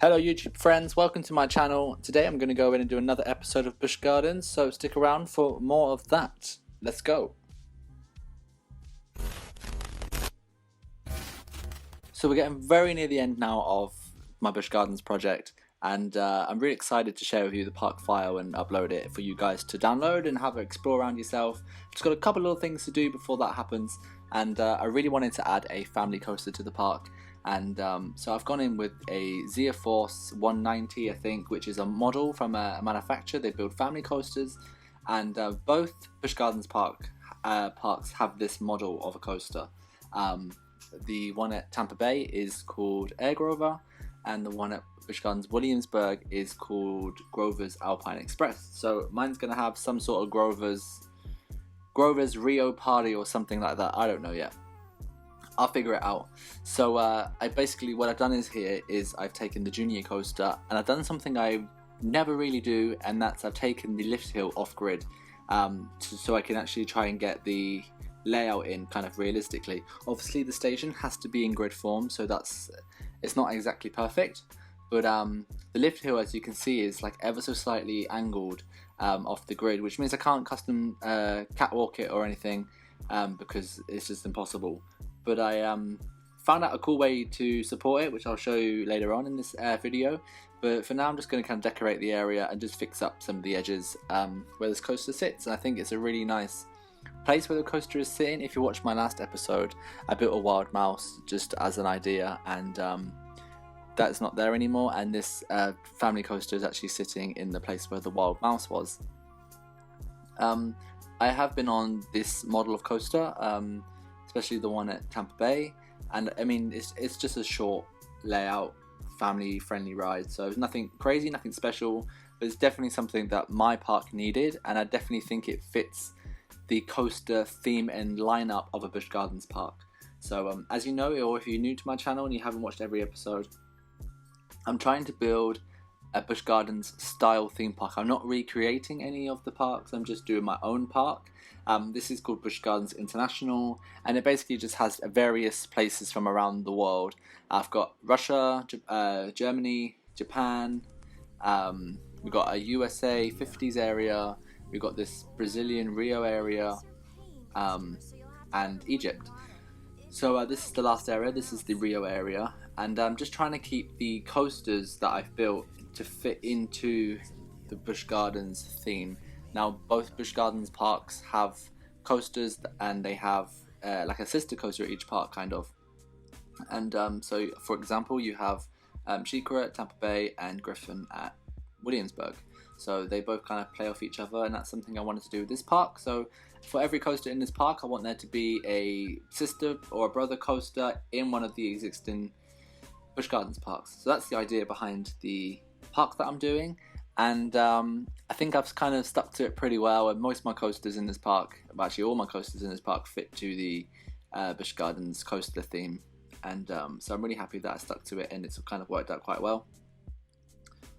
Hello YouTube friends, welcome to my channel. Today I'm going to go in and do another episode of Busch Gardens, so stick around for more of that. Let's go. So we're getting very near the end now of my Busch Gardens project, and I'm really excited to share with you the park file and upload it for you guys to download and have an explore around yourself. Just got a couple of things to do before that happens, and I really wanted to add a family coaster to the park. And so I've gone in with a Zia Force 190, I think, which is a model from a manufacturer. They build family coasters, and both Busch Gardens parks have this model of a coaster. The one at Tampa Bay is called Air Grover, and the one at Busch Gardens Williamsburg is called Grover's Alpine Express. So mine's going to have some sort of Grover's Rio Party or something like that. I don't know yet. I'll figure it out. So what I've done is I've taken the junior coaster and I've done something I never really do, and that's I've taken the lift hill off grid so I can actually try and get the layout in kind of realistically. Obviously the station has to be in grid form, so it's not exactly perfect, but the lift hill, as you can see, is like ever so slightly angled off the grid, which means I can't custom catwalk it or anything because it's just impossible. But I found out a cool way to support it, which I'll show you later on in this video. But for now I'm just going to kind of decorate the area and just fix up some of the edges where this coaster sits. And I think it's a really nice place where the coaster is sitting. If you watched my last episode, I built a wild mouse just as an idea, and that's not there anymore, and this family coaster is actually sitting in the place where the wild mouse was. I have been on this model of coaster, especially the one at Tampa Bay, and I mean it's just a short layout, family friendly ride, so it's nothing crazy, nothing special, but it's definitely something that my park needed, and I definitely think it fits the coaster theme and lineup of a Busch Gardens park. So as you know, or if you're new to my channel and you haven't watched every episode, I'm trying to build a Busch Gardens style theme park. I'm not recreating any of the parks, I'm just doing my own park. This is called Busch Gardens International, and it basically just has various places from around the world. I've got Russia, Germany, Japan, we've got a USA 50s area, we've got this Brazilian Rio area, and Egypt. So this is the last area, this is the Rio area, and I'm just trying to keep the coasters that I've built to fit into the Busch Gardens theme. Now both Busch Gardens parks have coasters, and they have like a sister coaster at each park kind of. And so for example you have Shikara at Tampa Bay and Griffin at Williamsburg. So they both kind of play off each other, and that's something I wanted to do with this park. So for every coaster in this park I want there to be a sister or a brother coaster in one of the existing Busch Gardens parks. So that's the idea behind the park that I'm doing, and I think I've kind of stuck to it pretty well, and most of my coasters in this park, actually all my coasters in this park, fit to the Busch Gardens coaster theme, and so I'm really happy that I stuck to it, and it's kind of worked out quite well.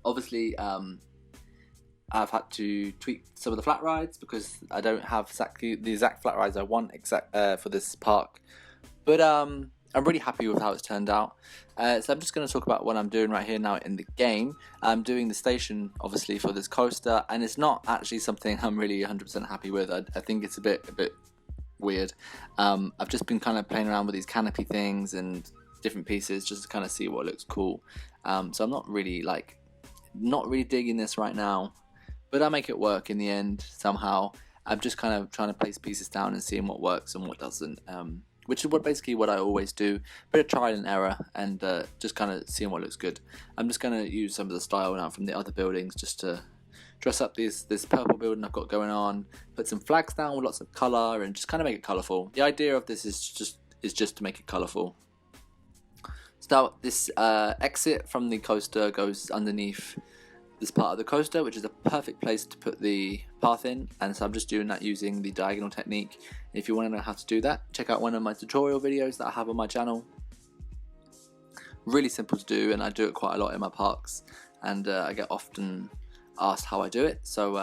Obviously I've had to tweak some of the flat rides because I don't have exactly the exact flat rides I want for this park, but I'm really happy with how it's turned out. So I'm just going to talk about what I'm doing right here now in the game. I'm doing the station obviously for this coaster, and it's not actually something I'm really 100% happy with. I think it's a bit weird. I've just been kind of playing around with these canopy things and different pieces just to kind of see what looks cool. So I'm not really digging this right now, but I'll make it work in the end somehow. I'm just kind of trying to place pieces down and seeing what works and what doesn't. Which is basically what I always do, bit of trial and error, and just kind of seeing what looks good. I'm just going to use some of the style now from the other buildings just to dress up this purple building I've got going on, put some flags down with lots of colour, and just kind of make it colourful. The idea of this is just to make it colourful. So now this exit from the coaster goes underneath this part of the coaster, which is a perfect place to put the path in, and so I'm just doing that using the diagonal technique. If you want to know how to do that, check out one of my tutorial videos that I have on my channel. Really simple to do, and I do it quite a lot in my parks, and I get often asked how I do it, so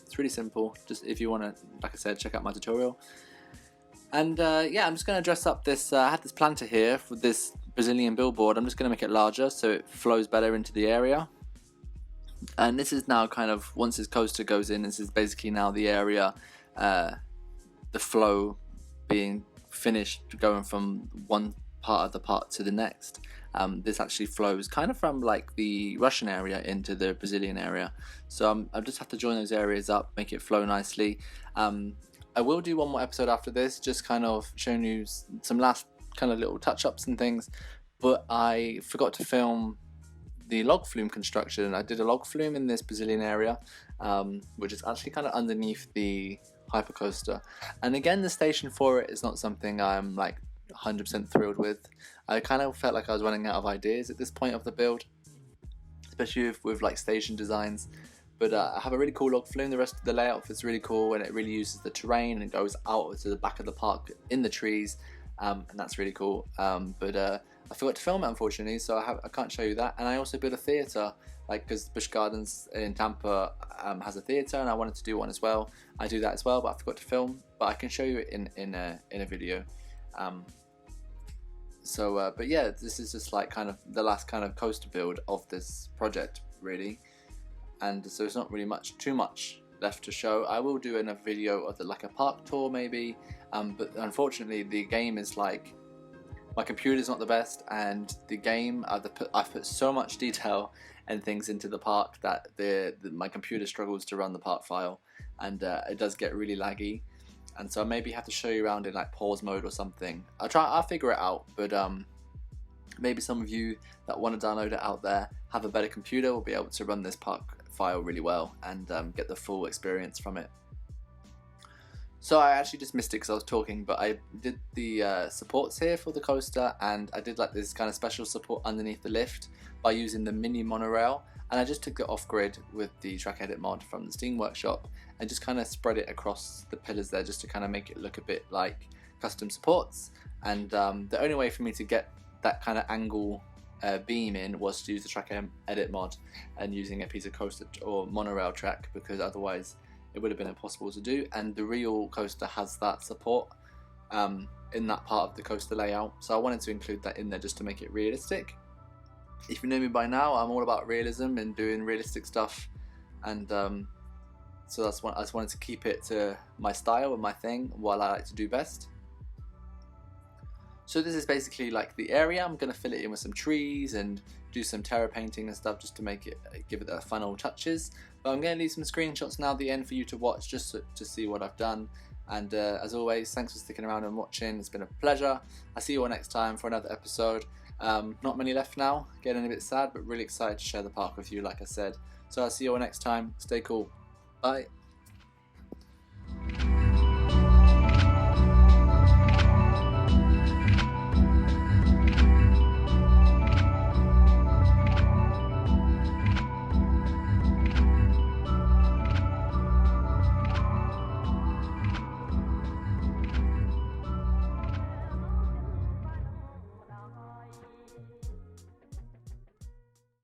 it's really simple. Just if you want to, like I said, check out my tutorial. And yeah, I'm just going to dress up this, I had this planter here with this Brazilian billboard, I'm just going to make it larger so it flows better into the area. And this is now kind of, once this coaster goes in, this is basically now the area, the flow being finished, going from one part of the park to the next. This actually flows kind of from like the Russian area into the Brazilian area. So I just have to join those areas up, make it flow nicely. I will do one more episode after this, just kind of showing you some last kind of little touch-ups and things. But I forgot to film the log flume construction. I did a log flume in this Brazilian area, which is actually kind of underneath the hypercoaster. And again, the station for it is not something I'm like 100% thrilled with. I kind of felt like I was running out of ideas at this point of the build, especially with like station designs. But I have a really cool log flume. The rest of the layout is really cool, and it really uses the terrain and goes out to the back of the park in the trees, and that's really cool. But I forgot to film it, unfortunately, so I can't show you that. And I also built a theatre, like, because Busch Gardens in Tampa has a theatre, and I wanted to do one as well. I do that as well, but I forgot to film. But I can show you it in a video. But yeah, this is just like kind of the last kind of coaster build of this project, really. And so it's not really too much left to show. I will do another video of like a park tour maybe, but unfortunately the game is like, my computer's not the best, and the game, I've put so much detail and things into the park that my computer struggles to run the park file, and it does get really laggy. And so I maybe have to show you around in like pause mode or something. I'll figure it out, but maybe some of you that want to download it out there have a better computer, will be able to run this park file really well and get the full experience from it. So I actually just missed it because I was talking, but I did the supports here for the coaster, and I did like this kind of special support underneath the lift by using the mini monorail, and I just took it off grid with the track edit mod from the Steam Workshop and just kind of spread it across the pillars there, just to kind of make it look a bit like custom supports. And the only way for me to get that kind of angle beam in was to use the track edit mod and using a piece of coaster or monorail track, because otherwise it would have been impossible to do. And the real coaster has that support in that part of the coaster layout, so I wanted to include that in there just to make it realistic. If you know me by now, I'm all about realism and doing realistic stuff, and so I just wanted to keep it to my style and my thing, what I like to do best. So this is basically like the area. I'm going to fill it in with some trees and do some terra painting and stuff just to make it, give it the final touches. But I'm going to leave some screenshots now at the end for you to watch, just to see what I've done. And as always, thanks for sticking around and watching. It's been a pleasure. I'll see you all next time for another episode. Not many left now, getting a bit sad, but really excited to share the park with you, like I said. So I'll see you all next time. Stay cool. Bye.